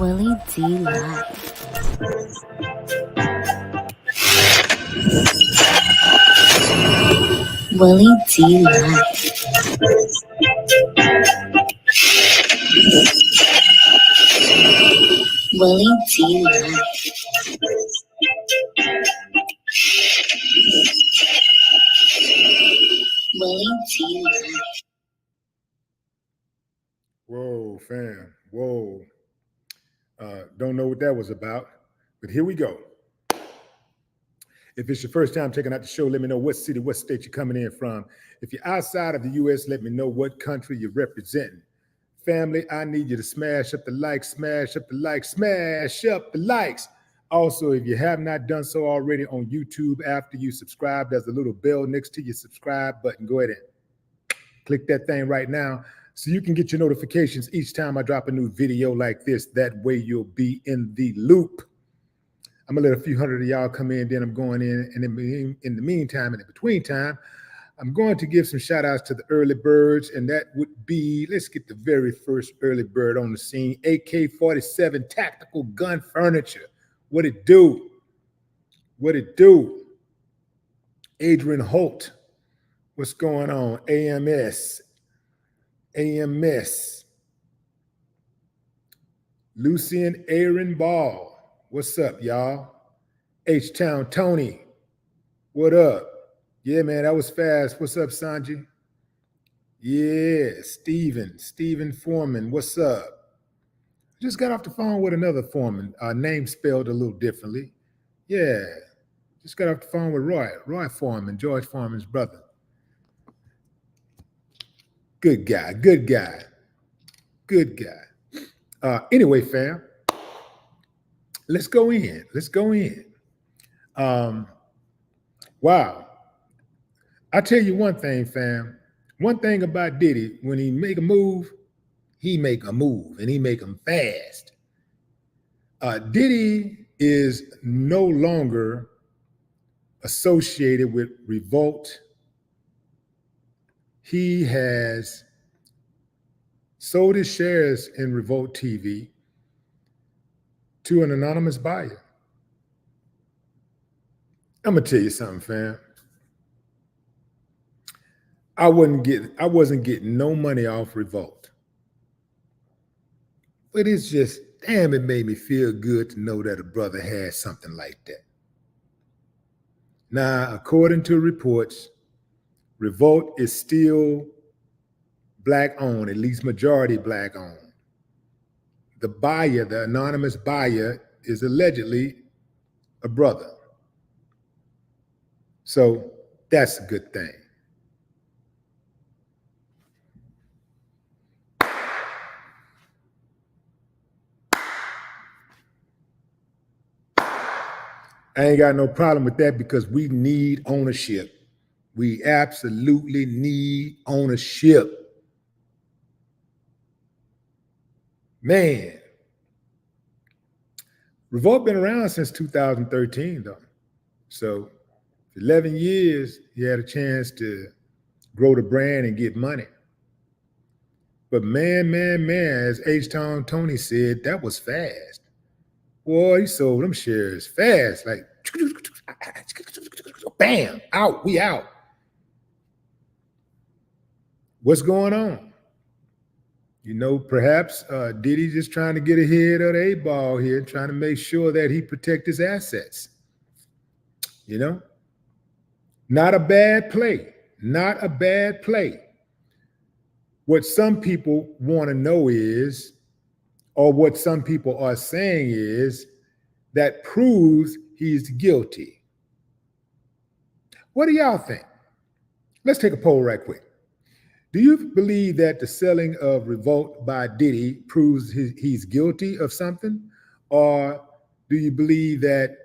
Willie D Live. Willie D Live. Willie D Live. Willie D Live. Whoa, fam. Whoa. Don't know what that was about, but here we go. If it's your first time checking out the show, let me know what city, what state you're coming in from. If you're outside of the U.S., let me know what country you're representing. Family, I need you to smash up the likes, smash up the likes, smash up the likes. Also, if you have not done so already on YouTube, after you subscribe, there's a little bell next to your subscribe button. Go ahead and click that thing right now so you can get your notifications each time I drop a new video like this. That way you'll be in the loop. I'm gonna let a few hundred of y'all come in, then I'm going in, and in the meantime, and in between time, I'm going to give some shout outs to the early birds, and that would be, let's get the very first early bird on the scene, AK-47 Tactical Gun Furniture. What it do? What it do? Adrian Holt, what's going on? AMS. Lucian Aaron Ball. What's up, y'all? H-Town Tony. What up? Yeah, man, that was fast. What's up, Sanji? Yeah, Steven Foreman. What's up? Just got off the phone with another Foreman. Name spelled a little differently. Yeah, just got off the phone with Roy Foreman, George Foreman's brother. Good guy. Anyway, fam, let's go in. Wow. I tell you one thing, fam. One thing about Diddy, when he make a move, and he make them fast. Diddy is no longer associated with Revolt. He has sold his shares in Revolt TV to an anonymous buyer. I'm gonna tell you something, fam. I wasn't getting no money off Revolt. But it's just, damn, it made me feel good to know that a brother had something like that. Now, according to reports, Revolt is still Black owned, at least majority Black owned. The buyer, the anonymous buyer, is allegedly a brother. So that's a good thing. I ain't got no problem with that because we need ownership. We absolutely need ownership. Man, Revolt been around since 2013 though. So 11 years, he had a chance to grow the brand and get money. But man, as H-Town Tony said, that was fast. Boy, he sold them shares fast, like bam, out, we out. What's going on? You know, perhaps Diddy just trying to get ahead of the 8-ball here, trying to make sure that he protect his assets. You know, not a bad play, not a bad play. What some people want to know is, or what some people are saying is, that proves he's guilty. What do y'all think? Let's take a poll right quick. Do you believe that the selling of Revolt by Diddy proves he's guilty of something? Or do you believe that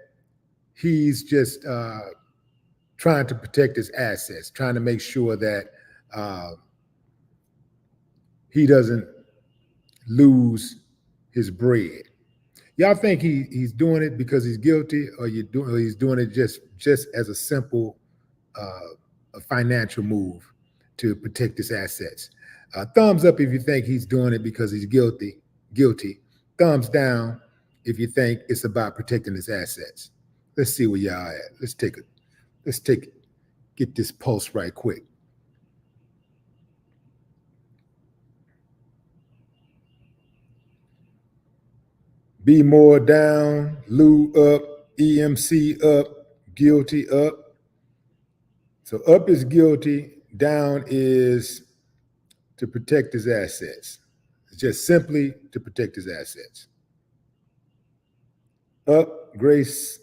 he's just trying to protect his assets, trying to make sure that he doesn't lose his bread? Y'all think he's doing it because he's guilty, or he's doing it just as a simple a financial move to protect his assets? Thumbs up if you think he's doing it because he's guilty. thumbs down if you think it's about protecting his assets. Let's see where y'all at. Let's get this pulse right quick. B more down, Lou up, EMC up, guilty up. So up is guilty, down is to protect his assets. It's just simply to protect his assets. Up, Grace,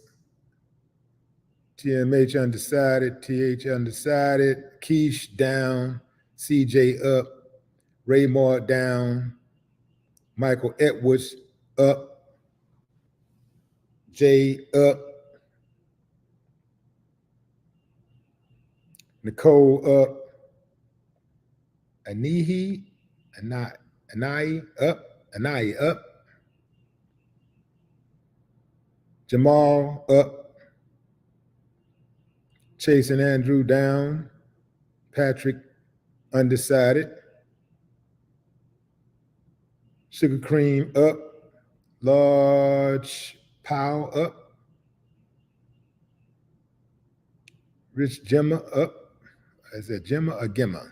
TMH undecided, TH undecided, Keish down, CJ up, Raymore down, Michael Edwards up, Jay up, Nicole up, Anai up, Jamal up, Chase and Andrew down, Patrick undecided, Sugar Cream up, Large Pow up, Rich Gemma up. Is that Gemma or Gemma?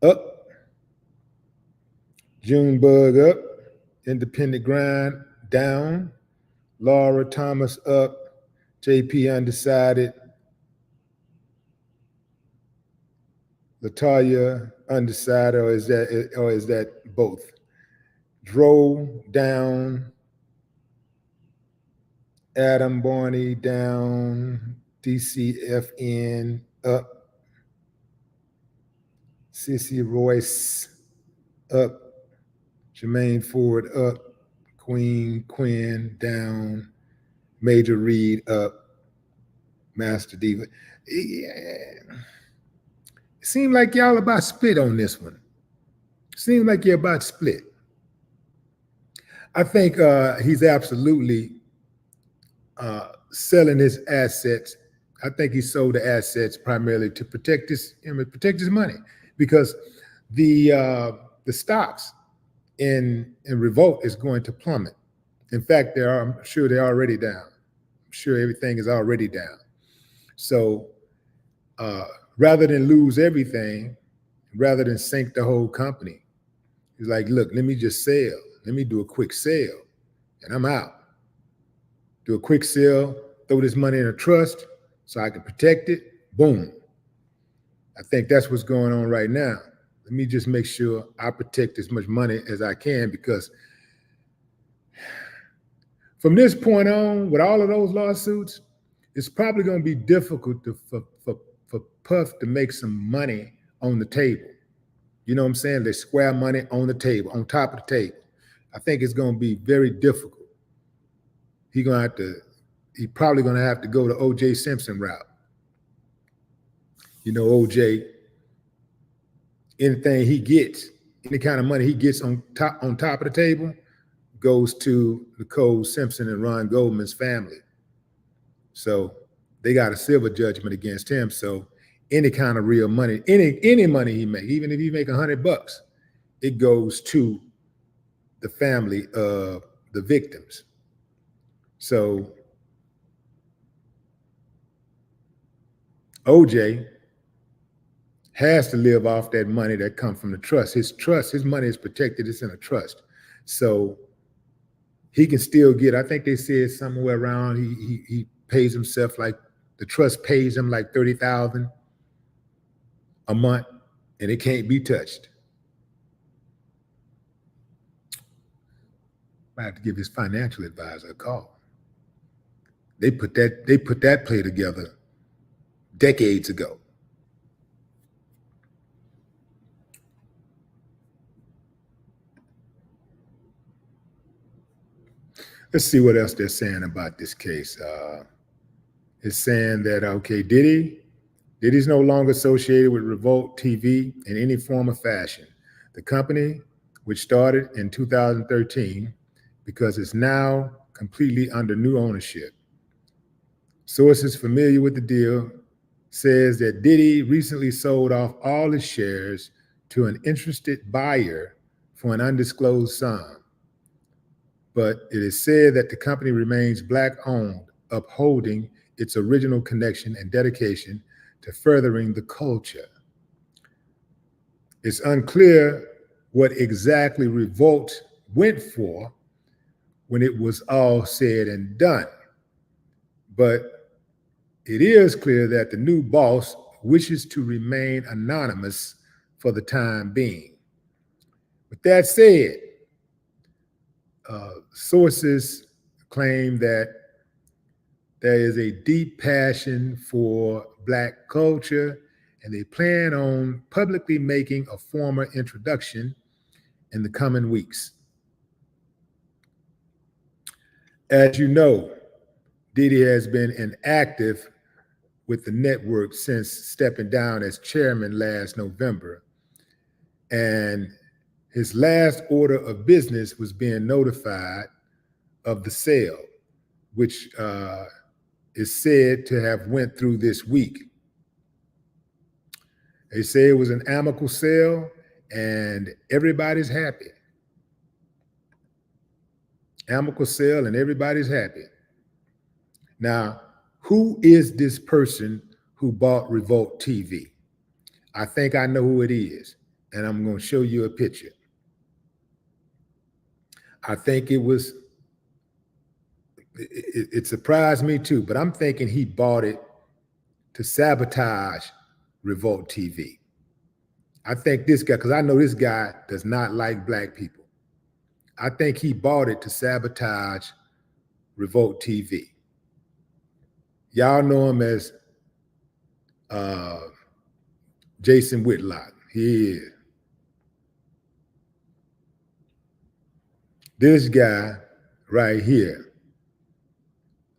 Up. Junebug up. Independent Grind down. Laura Thomas up. JP undecided. Latalia undecided, or is that both? Dro down. Adam Barney down. DCFN up. Sissy Royce up. Jermaine Ford up. Quinn down. Major Reed up. Master Diva. Yeah. It seems like y'all about split on this one. Seems like you're about split. I think he's absolutely selling his assets. I think he sold the assets primarily to protect his money, because the stocks in Revolt is going to plummet. In fact, I'm sure they're already down. I'm sure everything is already down. So rather than lose everything, rather than sink the whole company, he's like, look, let me just sell. Let me do a quick sale, and I'm out. Do a quick sale, throw this money in a trust so I can protect it. Boom. I think that's what's going on right now. Let me just make sure I protect as much money as I can, because from this point on, with all of those lawsuits, it's probably going to be difficult for Puff to make some money on the table. You know what I'm saying? They square money on the table, on top of the table. I think it's going to be very difficult. He's probably going to have to go the O.J. Simpson route. You know, O.J., anything he gets, any kind of money he gets on top of the table goes to Nicole Simpson and Ron Goldman's family. So they got a civil judgment against him. So any kind of real money, any money he make, even if he make $100, it goes to the family of the victims. So OJ has to live off that money that comes from the trust. His money is protected. It's in a trust. So he can still get, I think they said somewhere around, he pays himself, like the trust pays him like $30,000 a month, and it can't be touched. I have to give his financial advisor a call. They put that play together decades ago. Let's see what else they're saying about this case. It's saying that, okay, Diddy's no longer associated with Revolt TV in any form or fashion. The company, which started in 2013, because it's now completely under new ownership. Sources familiar with the deal says that Diddy recently sold off all his shares to an interested buyer for an undisclosed sum. but it is said that the company remains Black-owned, upholding its original connection and dedication to furthering the culture. It's unclear what exactly Revolt went for when it was all said and done, but it is clear that the new boss wishes to remain anonymous for the time being. With that said, sources claim that there is a deep passion for Black culture, and they plan on publicly making a formal introduction in the coming weeks. As you know, Diddy has been inactive with the network since stepping down as chairman last November, and his last order of business was being notified of the sale, which is said to have went through this week. They say it was an amicable sale and everybody's happy. Amicable sale and everybody's happy. Now, who is this person who bought Revolt TV? I think I know who it is, and I'm going to show you a picture. I think it surprised me too, but I'm thinking he bought it to sabotage Revolt TV. I think this guy, because I know this guy does not like Black people. I think he bought it to sabotage Revolt TV. Y'all know him as Jason Whitlock. He is. This guy right here,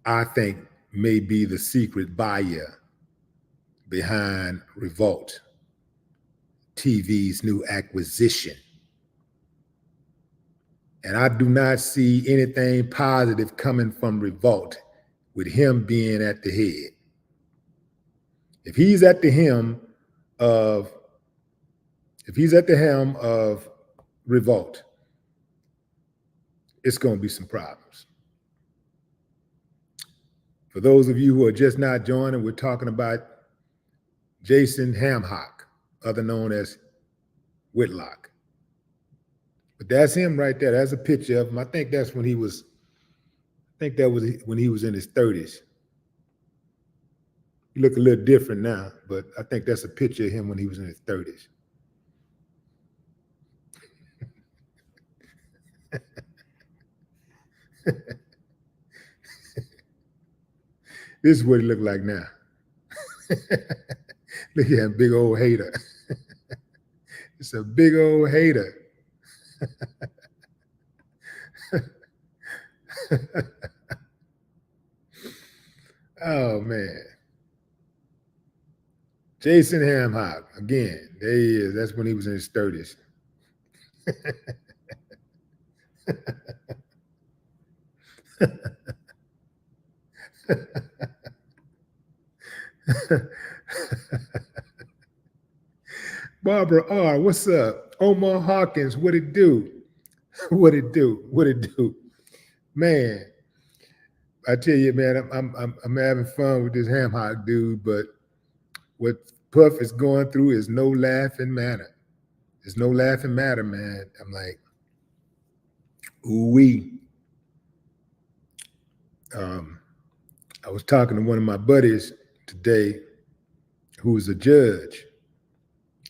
I think, may be the secret buyer behind Revolt TV's new acquisition. And I do not see anything positive coming from Revolt with him being at the head. If he's at the helm of Revolt, it's going to be some problems. For those of you who are just not joining, we're talking about Jason Hamhock, other known as Whitlock. But that's him right there. That's a picture of him. I think that's when he was, when he was in his 30s. He look a little different now, but I think that's a picture of him when he was in his 30s. This is what he looked like now. Look at him, big old hater. It's a big old hater. Oh, man. Jason Hamhock, again, there he is. That's when he was in his 30s. Barbara R., what's up? Omar Hawkins, what it do? What it do? What it do? Man, I tell you, man, I'm having fun with this Hamhock dude, but what Puff is going through is no laughing matter. It's no laughing matter, man. I'm like, ooh-wee. I was talking to one of my buddies today who was a judge,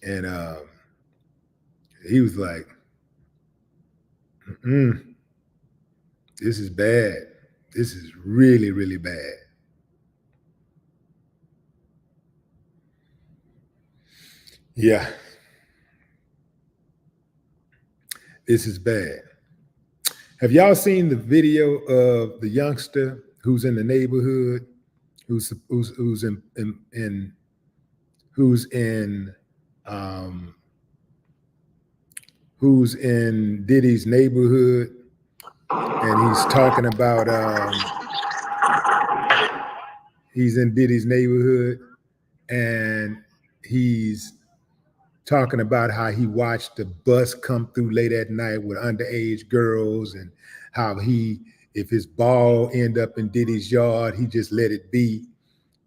and he was like, this is bad. This is really, really bad. Yeah. This is bad. Have y'all seen the video of the youngster who's in the neighborhood, who's in Diddy's neighborhood, and he's talking about he's in Diddy's neighborhood and he's talking about how he watched the bus come through late at night with underage girls, and how if his ball end up in Diddy's yard, he just let it be,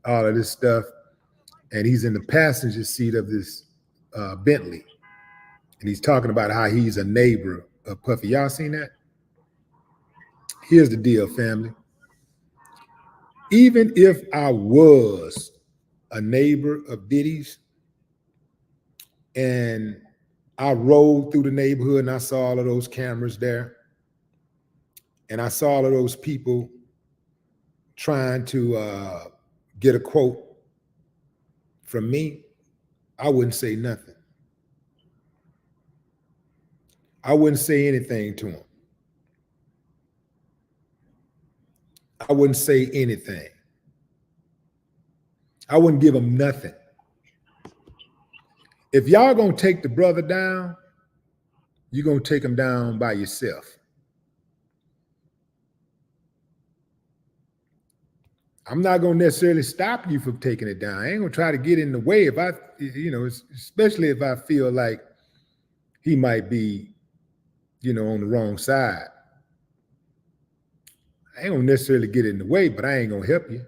all of this stuff. And he's in the passenger seat of this Bentley. And he's talking about how he's a neighbor of Puffy. Y'all seen that? Here's the deal, family. Even if I was a neighbor of Diddy's and I rode through the neighborhood and I saw all of those cameras there, and I saw all of those people trying to get a quote from me, I wouldn't say nothing. I wouldn't say anything to him. I wouldn't say anything. I wouldn't give him nothing. If y'all gonna take the brother down, you're gonna take him down by yourself. I'm not gonna necessarily stop you from taking it down. I ain't gonna try to get in the way if I, especially if I feel like he might be, on the wrong side. I ain't gonna necessarily get in the way, but I ain't gonna help you.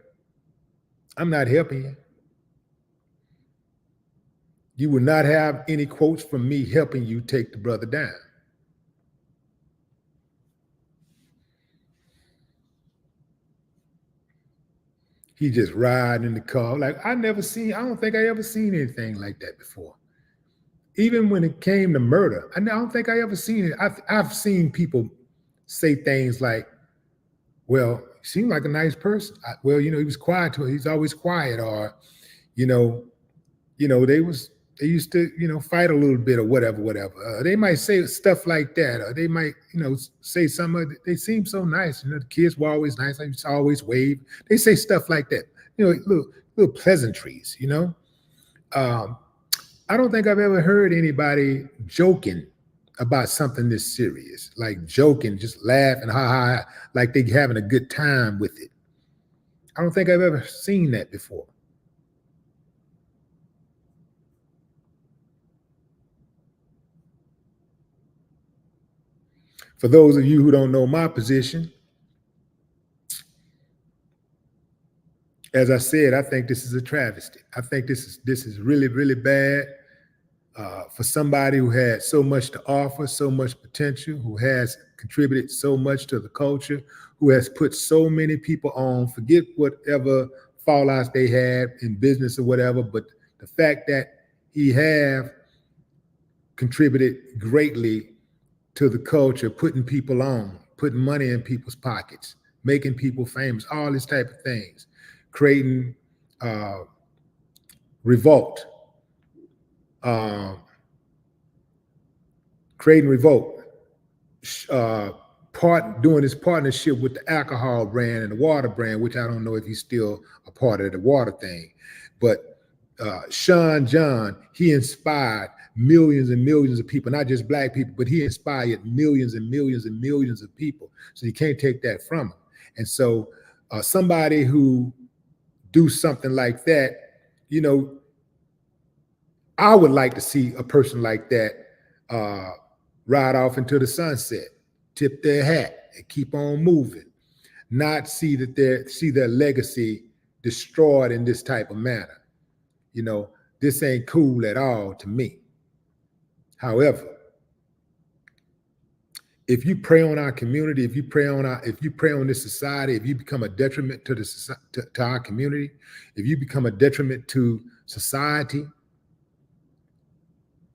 I'm not helping you. You will not have any quotes from me helping you take the brother down. He just riding in the car. Like, I don't think I ever seen anything like that before. Even when it came to murder, I don't think I ever seen it. I've seen people say things like, well, he seemed like a nice person. He was quiet. He's always quiet. Or, they used to, fight a little bit or whatever. They might say stuff like that. Or they might, say something. They seem so nice. The kids were always nice. I used to always wave. They say stuff like that. Little pleasantries, I don't think I've ever heard anybody joking about something this serious, like joking, just laughing, ha, like they having a good time with it. I don't think I've ever seen that before. For those of you who don't know my position, as I said, I think this is a travesty. I think this is really, really bad for somebody who had so much to offer, so much potential, who has contributed so much to the culture, who has put so many people on, forget whatever fallouts they had in business or whatever, but the fact that he have contributed greatly to the culture, putting people on, putting money in people's pockets, making people famous, all this type of things, creating Revolt, doing his partnership with the alcohol brand and the water brand, which I don't know if he's still a part of the water thing, but Sean John, he inspired millions and millions of people, not just black people, but he inspired millions and millions and millions of people. So you can't take that from him. And so somebody who do something like that, I would like to see a person like that ride off into the sunset, tip their hat and keep on moving, not see their legacy destroyed in this type of manner. This ain't cool at all to me. However, if you prey on our community, if you prey on this society, if you become a detriment to to our community, if you become a detriment to society,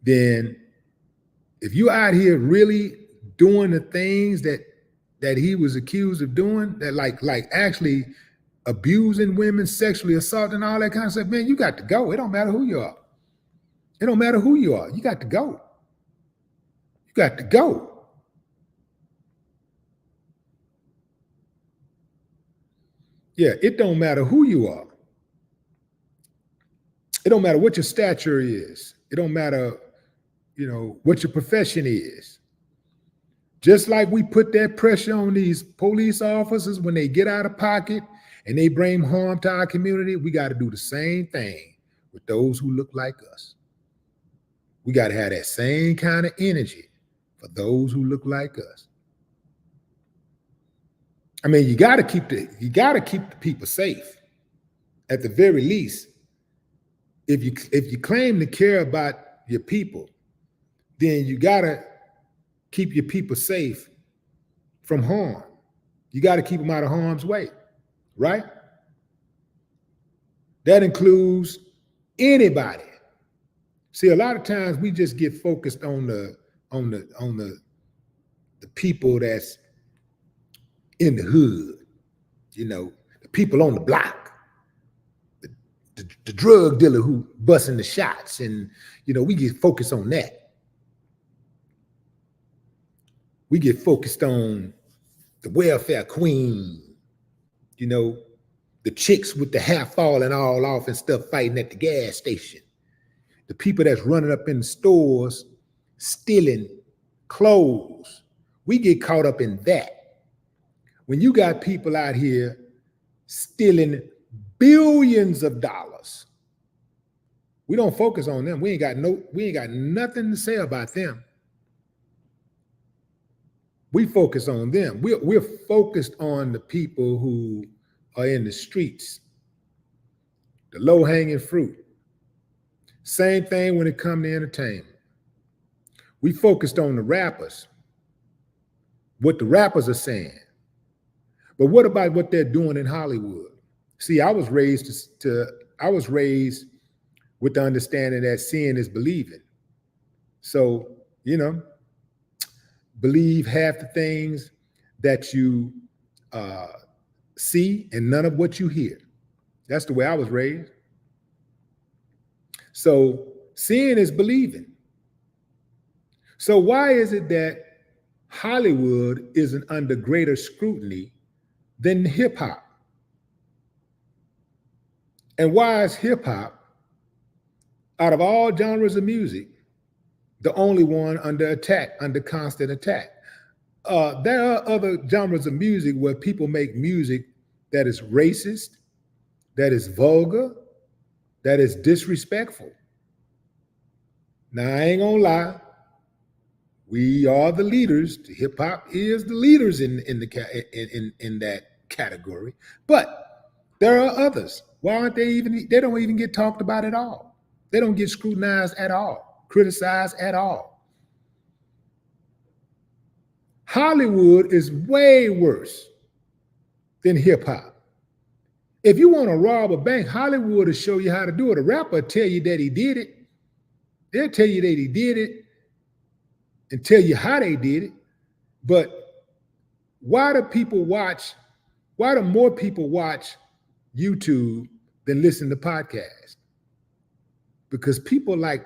then if you out here really doing the things that he was accused of doing, that like actually abusing women, sexually assaulting, all that kind of stuff, man, you got to go. It don't matter who you are. It don't matter who you are. You got to go. You got to go. Yeah, it don't matter who you are. It don't matter what your stature is. It don't matter, what your profession is. Just like we put that pressure on these police officers when they get out of pocket and they bring harm to our community, we got to do the same thing with those who look like us. We got to have that same kind of energy for those who look like us. I mean, you got to keep the people safe. At the very least, if you claim to care about your people, then you got to keep your people safe from harm. You got to keep them out of harm's way, right? That includes anybody. See, a lot of times we just get focused on the people that's in the hood, you know, the people on the block, the drug dealer who busting the shots, and you know, we get focused on that. We get focused on the welfare queen, you know, the chicks with the hair falling all off and stuff fighting at the gas station, the people that's running up in the stores stealing clothes. We get caught up in that. When you got people out here stealing billions of dollars, we don't focus on them. We ain't got nothing to say about them. We focus on them. We're focused on the people who are in the streets, the low-hanging fruit. Same thing when it comes to entertainment. We focused on the rappers, what the rappers are saying. But what about what they're doing in Hollywood? See, I was raised with the understanding that seeing is believing. So, you know, believe half the things that you see and none of what you hear. That's the way I was raised. So seeing is believing. So why is it that Hollywood isn't under greater scrutiny than hip hop? And why is hip hop, out of all genres of music, the only one under attack, under constant attack? There are other genres of music where people make music that is racist, that is vulgar, that is disrespectful. Now, I ain't gonna lie. We are the leaders. Hip hop is the leaders in that category. But there are others. Why aren't they even? They don't even get talked about at all. They don't get scrutinized at all, criticized at all. Hollywood is way worse than hip hop. If you want to rob a bank, Hollywood will show you how to do it. A rapper will tell you that he did it. They'll tell you that he did it and tell you how they did it. But why do more people watch YouTube than listen to podcasts? Because people like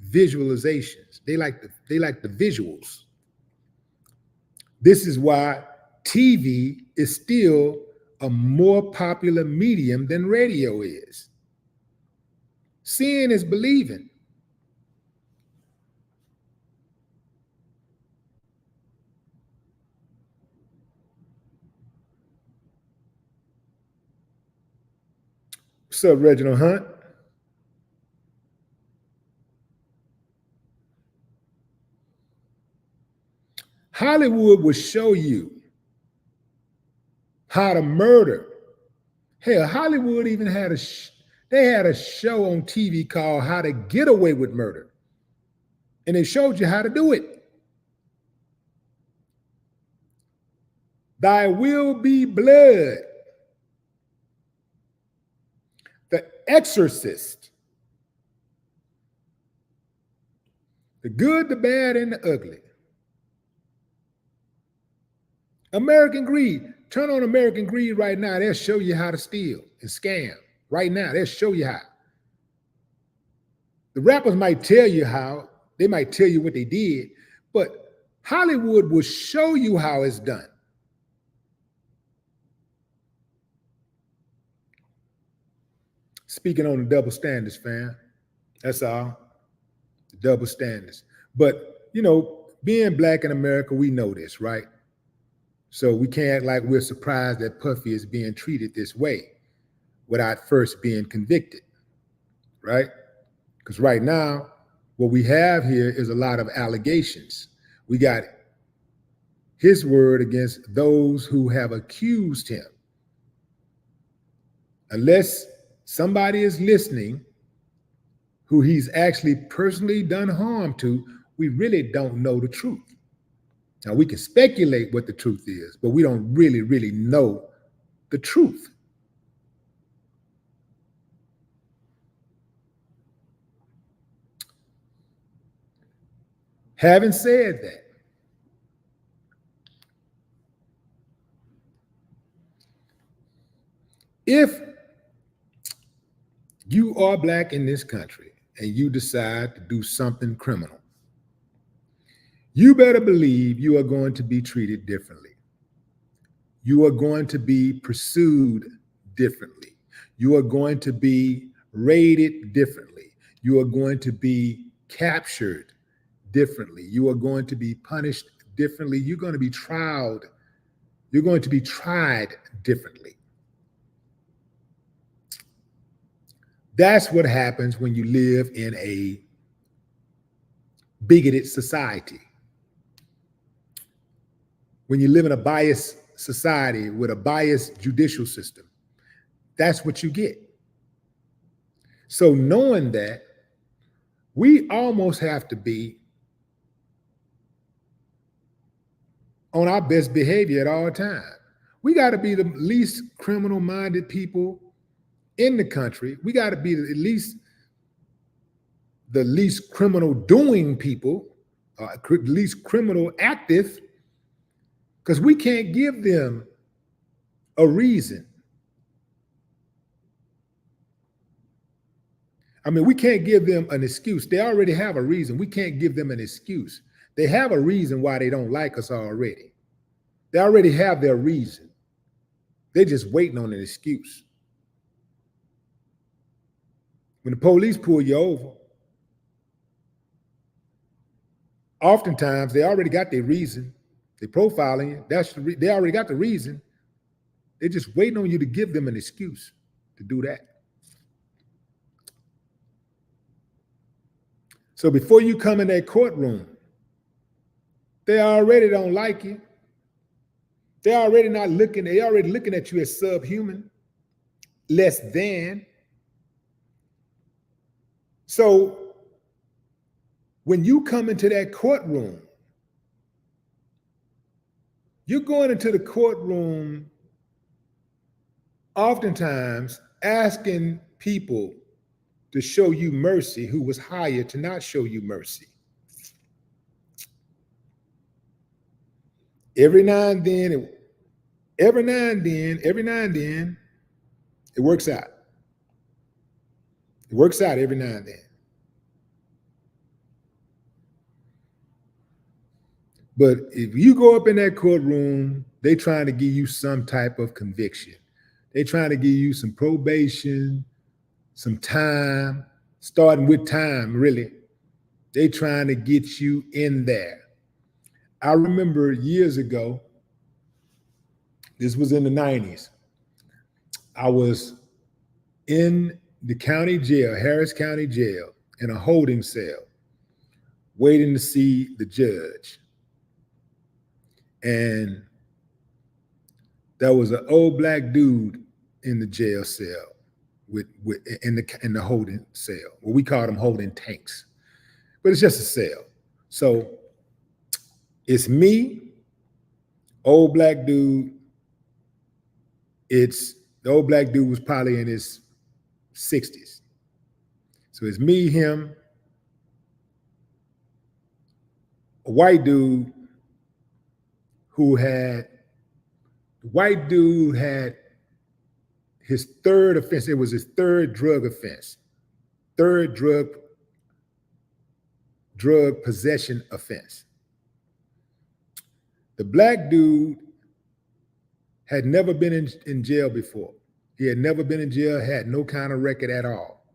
visualizations. They like the visuals. This is why TV is still a more popular medium than radio is. Seeing is believing. What's up, Reginald Hunt? Hollywood will show you how to murder. Hell, Hollywood even had a show on TV called How to Get Away with Murder. And they showed you how to do it. Thy Will Be Blood. The Exorcist. The Good, the Bad, and the Ugly. American Greed. Turn on American Greed right now. They'll show you how to steal and scam. Right now, they'll show you how. The rappers might tell you how. They might tell you what they did. But Hollywood will show you how it's done. Speaking on the double standards, fam. That's all. The double standards. But, you know, being Black in America, we know this, right? So we can't act like we're surprised that Puffy is being treated this way without first being convicted, right? Because right now, What we have here is a lot of allegations. We got his word against those who have accused him. Unless somebody is listening who he's actually personally done harm to, we really don't know the truth. Now, we can speculate what the truth is, but we don't really know the truth. Having said that, if you are Black in this country and you decide to do something criminal, you better believe you are going to be treated differently. You are going to be pursued differently. You are going to be rated differently. You are going to be captured differently. You are going to be punished differently. You're going to be tried. You're going to be tried differently. That's what happens when you live in a bigoted society. When you live in a biased society with a biased judicial system, that's what you get. So knowing that, we almost have to be on our best behavior at all times. We got to be the least criminal-minded people in the country. We got to be at least the least criminal doing people, least criminal active, because we can't give them a reason. I mean, we can't give them an excuse. They already have a reason. We can't give them an excuse. They have a reason why they don't like us already. They already have their reason. They're just waiting on an excuse. When the police pull you over, oftentimes they already got their reason. They're profiling you. They already got the reason. They're just waiting on you to give them an excuse to do that. So before you come in that courtroom, they already don't like you. They're already not looking, they're already looking at you as subhuman, less than. So when you come into that courtroom, you're going into the courtroom oftentimes asking people to show you mercy who was hired to not show you mercy. Every now and then, it works out. It works out every now and then. But if you go up in that courtroom, they trying to give you some type of conviction. They trying to give you some probation, some time, starting with time, really. They trying to get you in there. I remember years ago, this was in the 90s, I was in the county jail, Harris County Jail, in a holding cell, waiting to see the judge. And there was an old Black dude in the jail cell in the holding cell. Well, we call them holding tanks, but it's just a cell. So it's me, old Black dude. The old Black dude was probably in his 60s. So it's me, him, a white dude the white dude had his third offense. It was his third drug offense, third drug possession offense. The Black dude had never been in jail before. He had never been in jail, had no kind of record at all.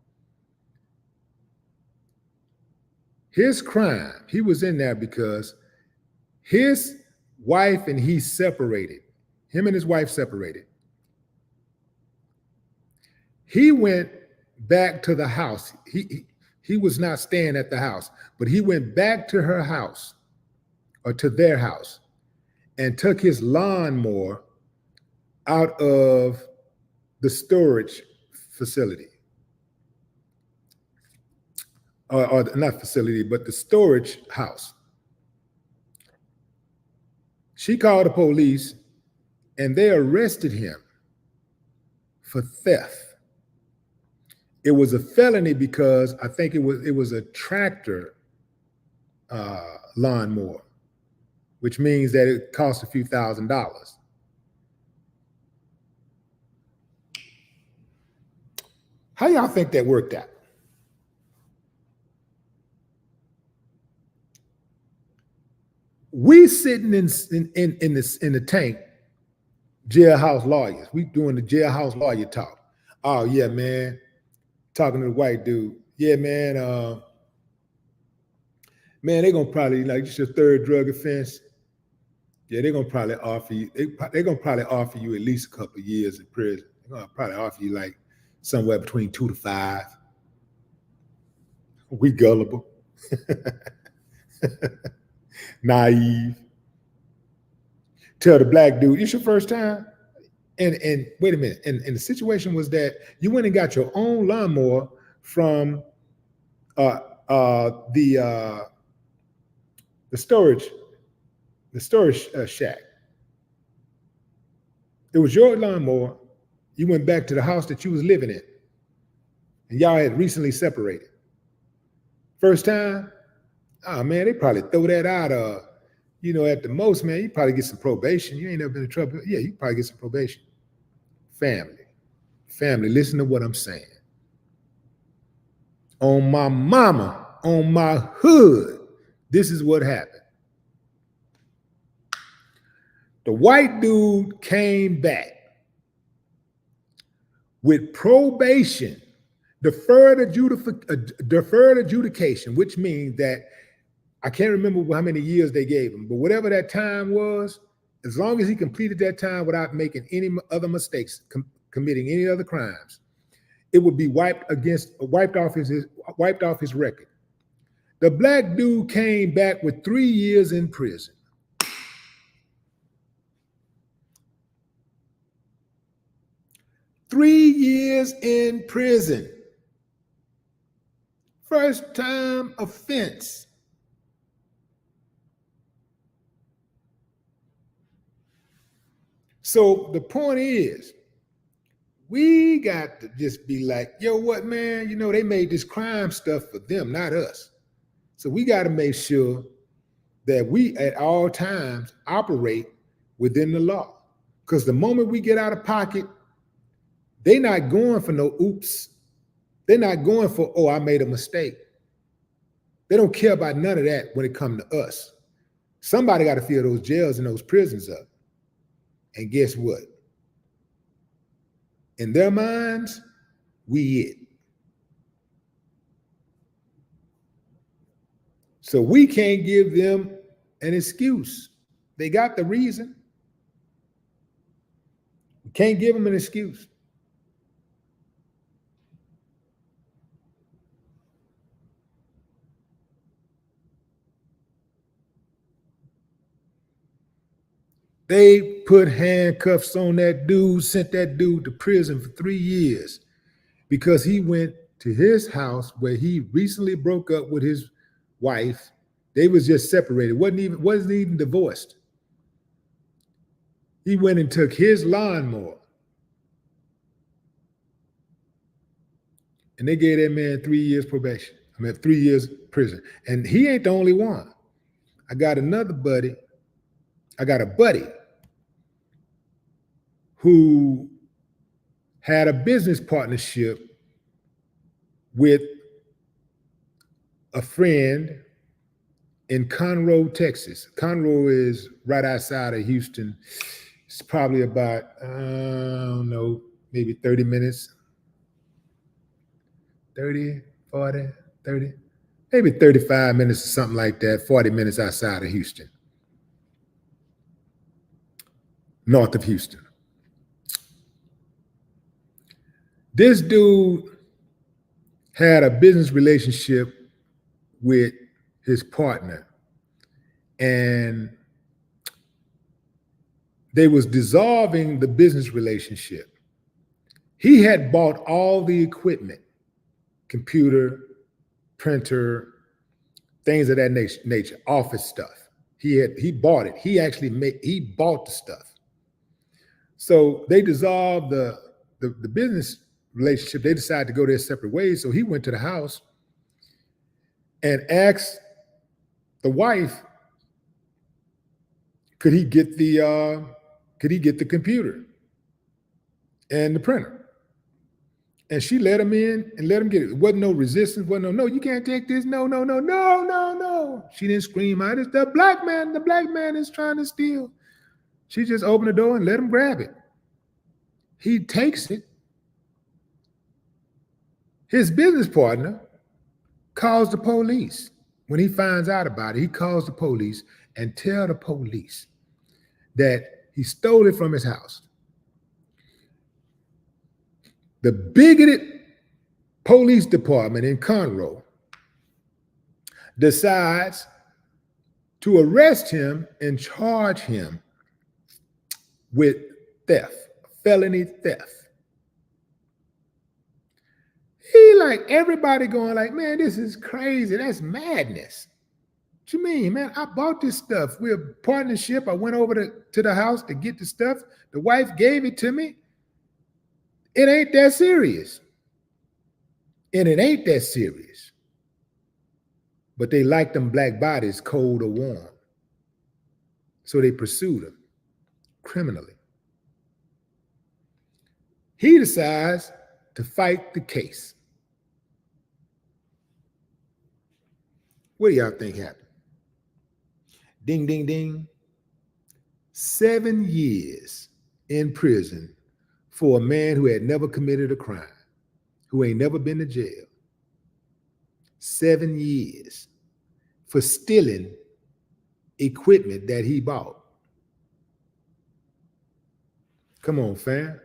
His crime, he was in there because his wife and he separated. Him and his wife separated. He went back to the house. He was not staying at the house, but he went back to her house or to their house and took his lawnmower out of the storage facility. Or not facility, but the storage house. She called the police and they arrested him for theft. It was a felony because I think it was a tractor lawnmower, which means that it cost a few $1,000s. How y'all think that worked out? We sitting in the tank, jailhouse lawyers. We doing the jailhouse lawyer talk. Oh yeah, man. Talking to the white dude. Yeah, man. Man, they're gonna probably like just your third drug offense. Yeah, they're gonna probably offer you. They're gonna probably offer you at least a couple of years in prison. They're gonna probably offer you like somewhere between 2 to 5. We gullible. Naive. Tell the black dude, it's your first time. And wait a minute. And the situation was that you went and got your own lawnmower from the storage shack. It was your lawnmower. You went back to the house that you was living in, and y'all had recently separated. First time, oh man, they probably throw that out. At the most, man, you probably get some probation. You ain't never been in trouble. Yeah, you probably get some probation. Family, listen to what I'm saying. On my mama, on my hood, this is what happened. The white dude came back with probation, deferred adjudication, which means that I can't remember how many years they gave him, but whatever that time was, as long as he completed that time without making any other mistakes, committing any other crimes, it would be wiped off his record. The black dude came back with 3 years in prison. Three years in prison. First time offense. So the point is, we got to just be like, yo, what, man? They made this crime stuff for them, not us. So we got to make sure that we at all times operate within the law. Because the moment we get out of pocket, they're not going for no oops. They're not going for, oh, I made a mistake. They don't care about none of that when it comes to us. Somebody got to fill those jails and those prisons up. And guess what? In their minds, we it. So we can't give them an excuse. They got the reason. We can't give them an excuse. They put handcuffs on that dude, sent that dude to prison for 3 years because he went to his house where he recently broke up with his wife. They was just separated, wasn't even divorced. He went and took his lawnmower. And they gave that man 3 years probation. 3 years prison. And he ain't the only one. I got a buddy who had a business partnership with a friend in Conroe, Texas. Conroe is right outside of Houston. It's probably about, I don't know, maybe 30 minutes. 30, 40, 30, maybe 35 minutes or something like that, 40 minutes outside of Houston. North of Houston. This dude had a business relationship with his partner, and they was dissolving the business relationship. He had bought all the equipment, computer, printer, things of that nature, office stuff. He bought it. He bought the stuff. So they dissolved the business relationship. They decided to go their separate ways. So he went to the house and asked the wife, could he get the computer and the printer? And she let him in and let him get it. It wasn't no resistance, wasn't no, you can't take this. No. She didn't scream out, it's the black man is trying to steal. She just opened the door and let him grab it. He takes it. His business partner calls the police. When he finds out about it, he calls the police and tells the police that he stole it from his house. The bigoted police department in Conroe decides to arrest him and charge him with theft, felony theft. He like everybody going like, man, this is crazy. That's madness. What you mean, man? I bought this stuff. We're a partnership. I went over to the house to get the stuff. The wife gave it to me. It ain't that serious. And it ain't that serious. But they like them black bodies cold or warm. So they pursued him criminally. He decides to fight the case. What do y'all think happened? Ding, ding, ding. 7 years in prison for a man who had never committed a crime, who ain't never been to jail. 7 years for stealing equipment that he bought. Come on, fam.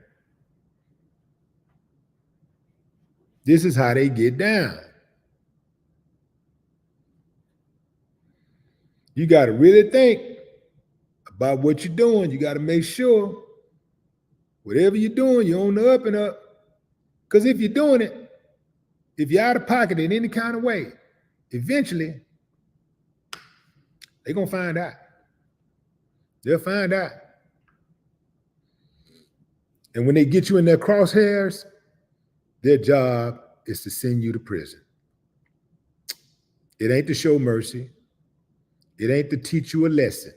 This is how they get down. You got to really think about what you're doing. You got to make sure whatever you're doing, you're on the up and up. Because if you're doing it, if you're out of pocket in any kind of way, eventually they're going to find out. They'll find out. And when they get you in their crosshairs, their job is to send you to prison. It ain't to show mercy. It ain't to teach you a lesson.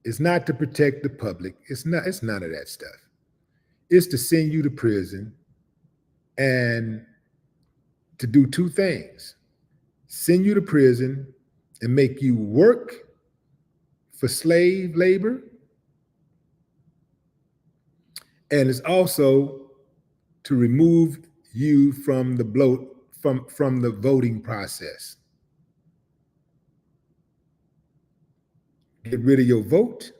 It's not to protect the public. It's none of that stuff. It's to send you to prison and to do two things. Send you to prison and make you work for slave labor. And it's also to remove you from the from the voting process. Get rid of your vote.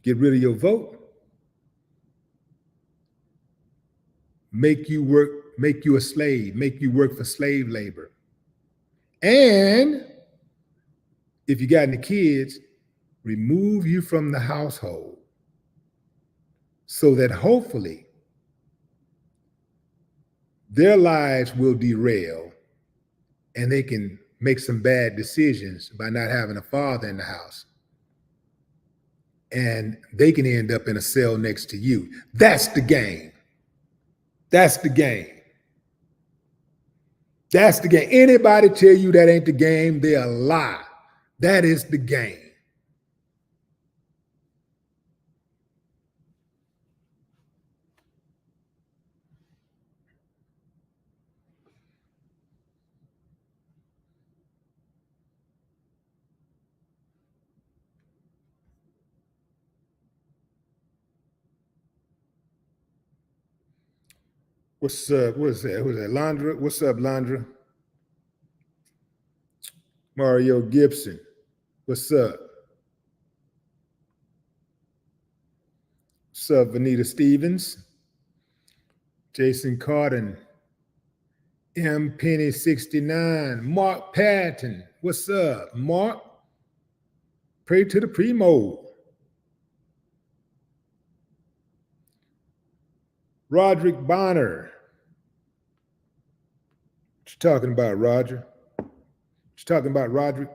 Get rid of your vote. Make you work, make you a slave, make you work for slave labor. And if you got any kids, remove you from the household so that hopefully their lives will derail and they can make some bad decisions by not having a father in the house. And they can end up in a cell next to you. That's the game. That's the game. That's the game. Anybody tell you that ain't the game, they're a lie. That is the game. What's up? What's that? Who's that? Landra? What's up, Landra? Mario Gibson. What's up? What's up, Vanita Stevens? Jason Carden, M Penny 69, Mark Patton. What's up, Mark? Pray to the primo. Roderick Bonner. What you talking about, Roger? What you talking about, Roderick?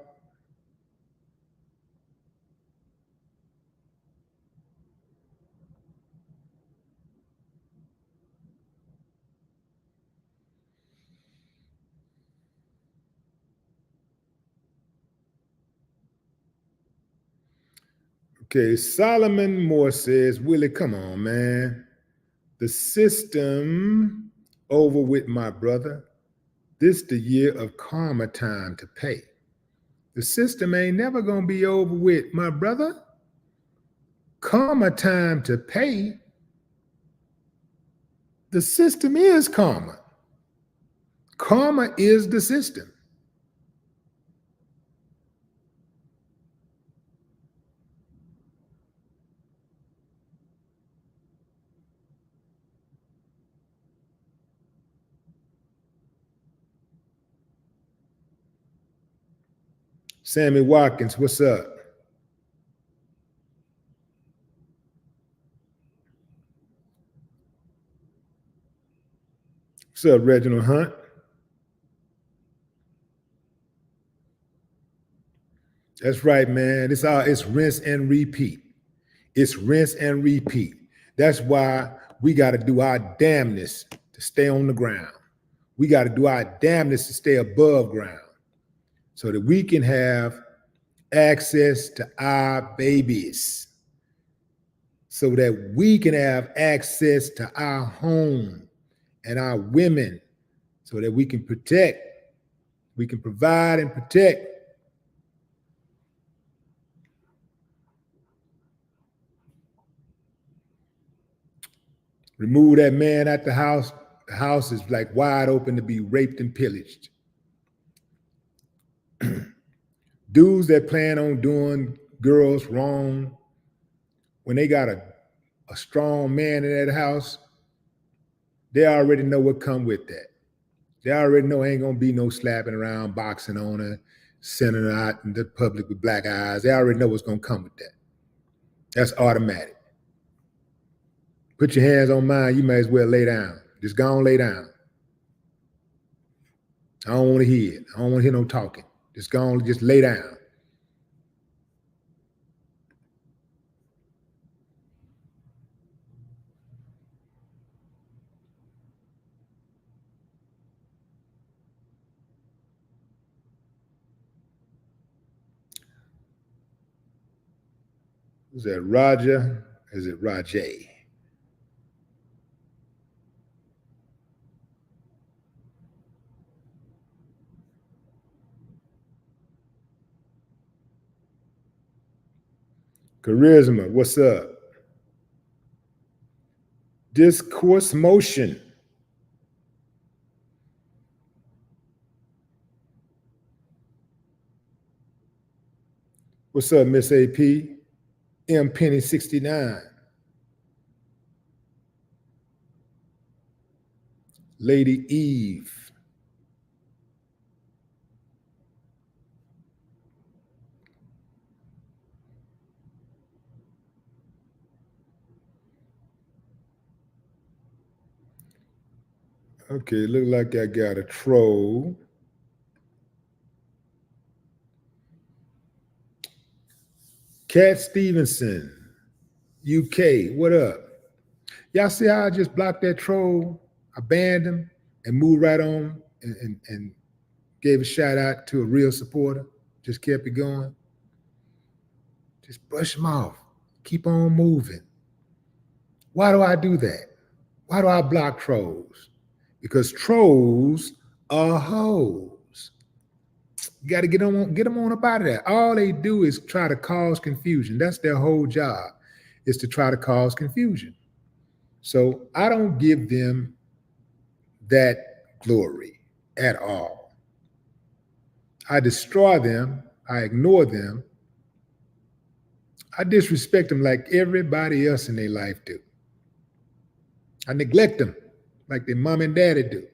Okay, Solomon Moore says, Willie, come on, man. The system over with, my brother. This the year of karma time to pay. The system ain't never gonna be over with, my brother. Karma time to pay. The system is karma. Karma is the system. Sammy Watkins, what's up? What's up, Reginald Hunt? That's right, man. It's rinse and repeat. It's rinse and repeat. That's why we got to do our damnness to stay on the ground. We got to do our damnness to stay above ground so that we can have access to our babies, so that we can have access to our home and our women, so that we can protect, we can provide and protect. Remove that man at the house is like wide open to be raped and pillaged. Dudes that plan on doing girls wrong, when they got a strong man in that house, they already know what come with that. They already know ain't gonna be no slapping around, boxing on her, sending her out in the public with black eyes. They already know what's gonna come with that. That's automatic. Put your hands on mine, you may as well lay down. Just go on, lay down. I don't want to hear it. I don't want to hear no talking. Just go on, just lay down. Is that Roger? Is it Rajay? Charisma, what's up? Discourse motion. What's up, Miss AP? M Penny 69. Lady Eve. Okay, look like I got a troll. Cat Stevenson, UK, what up? Y'all see how I just blocked that troll? I banned him and moved right on and gave a shout out to a real supporter. Just kept it going. Just brush him off. Keep on moving. Why do I do that? Why do I block trolls? Because trolls are hoes. You got to get them on up out of that. All they do is try to cause confusion. That's their whole job, is to try to cause confusion. So I don't give them that glory at all. I destroy them. I ignore them. I disrespect them like everybody else in their life do. I neglect them like their mom and daddy do.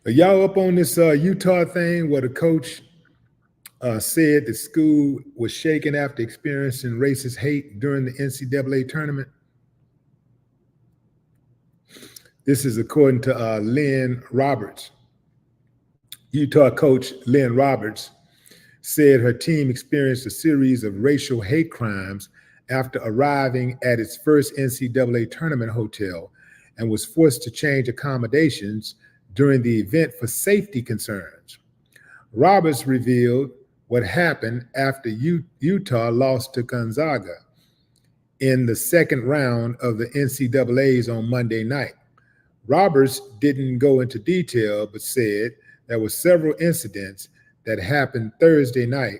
Are y'all up on this Utah thing where the coach said the school was shaken after experiencing racist hate during the NCAA tournament? This is according to Lynn Roberts. Utah coach Lynn Roberts said her team experienced a series of racial hate crimes after arriving at its first NCAA tournament hotel and was forced to change accommodations during the event for safety concerns. Roberts revealed what happened after Utah lost to Gonzaga in the second round of the NCAAs on Monday night. Roberts didn't go into detail, but said there were several incidents that happened Thursday night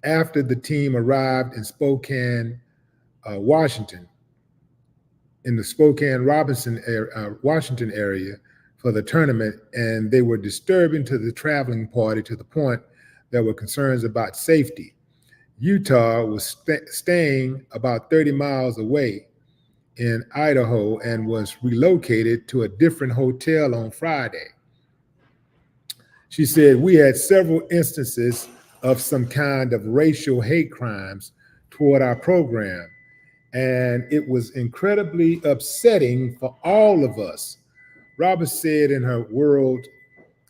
after the team arrived in Spokane, Washington, in the Washington area for the tournament, and they were disturbing to the traveling party to the point there were concerns about safety. Utah was staying about 30 miles away in Idaho and was relocated to a different hotel on Friday. She said, we had several instances of some kind of racial hate crimes toward our program, and it was incredibly upsetting for all of us. Roberts said in our world,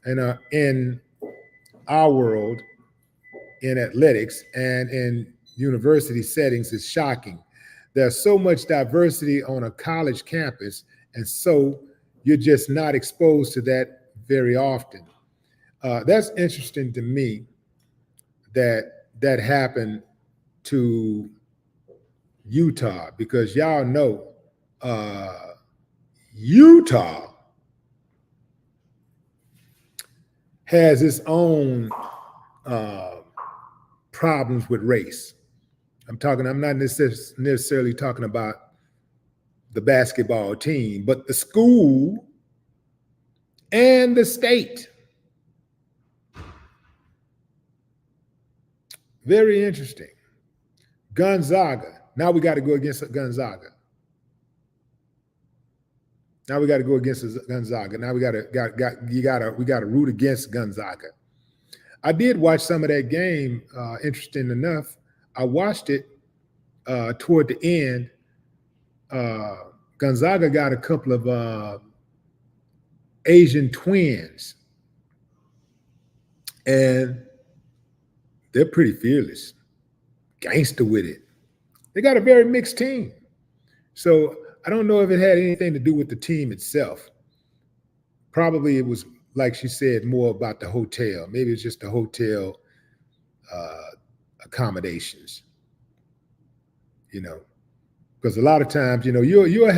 in athletics and in university settings is shocking. There's so much diversity on a college campus, and so you're just not exposed to that very often. That's interesting to me that happened to Utah, because y'all know Utah has its own problems with race. I'm not necessarily talking about the basketball team, but the school and the state. Very interesting. Gonzaga. Now we got to go against Gonzaga. Now we got to go against Gonzaga. Now we got to root against Gonzaga. I did watch some of that game. Interesting enough, I watched it toward the end. Gonzaga got a couple of Asian twins, and they're pretty fearless, gangster with it. They got a very mixed team. So I don't know if it had anything to do with the team itself. Probably it was, like she said, more about the hotel. Maybe it's just the hotel accommodations, because a lot of times, you'll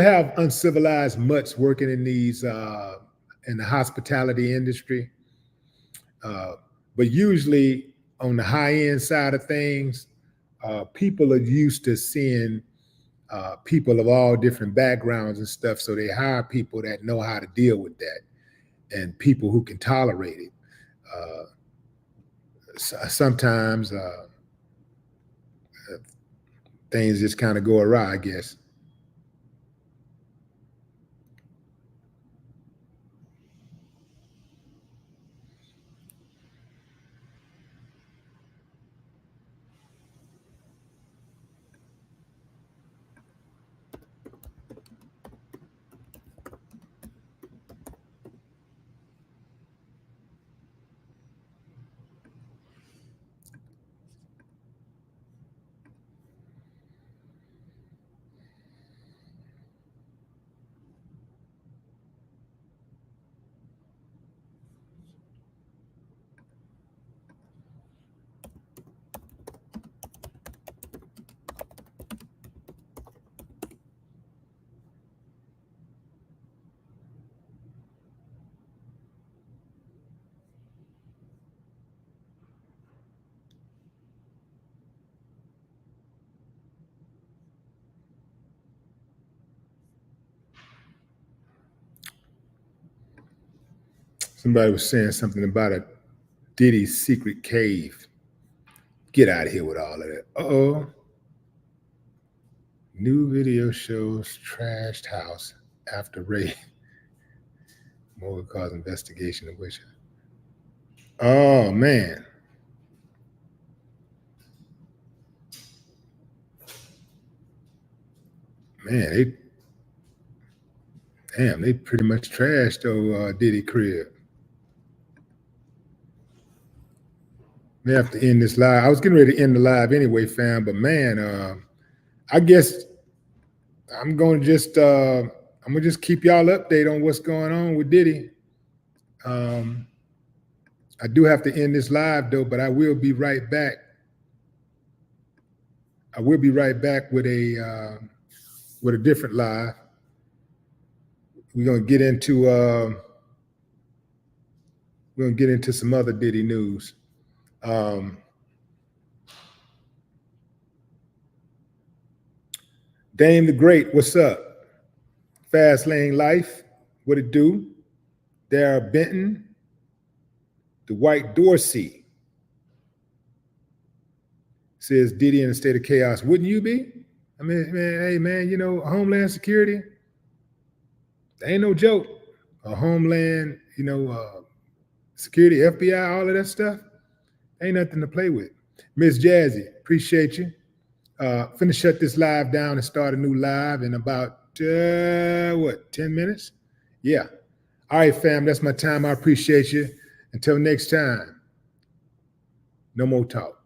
have uncivilized mutts working in these in the hospitality industry, but usually on the high end side of things, people are used to seeing people of all different backgrounds and stuff, so they hire people that know how to deal with that and people who can tolerate it. Sometimes things just kind of go awry, I guess. Somebody was saying something about a Diddy secret cave. Get out of here with all of that. Uh-oh. New video shows trashed house after raid. More cause investigation of which. Oh, man. Man, they pretty much trashed Diddy crib. They have to end this live. I was getting ready to end the live anyway, fam, but man, I guess I'm gonna just keep y'all updated on what's going on with Diddy. I do have to end this live though, but I will be right back. I will be right back with a different live. We're gonna get into some other Diddy news. Dame the Great, what's up? Fast Lane Life, what it do? Dara Benton, the White Dorsey says Diddy in a state of chaos. Wouldn't you be? I mean, man, hey man, you know, Homeland Security, that ain't no joke. Homeland, you know, security, FBI, all of that stuff, ain't nothing to play with. Miss Jazzy, appreciate you. Finna shut this live down and start a new live in about 10 minutes? Yeah. All right, fam, that's my time. I appreciate you. Until next time, no more talk.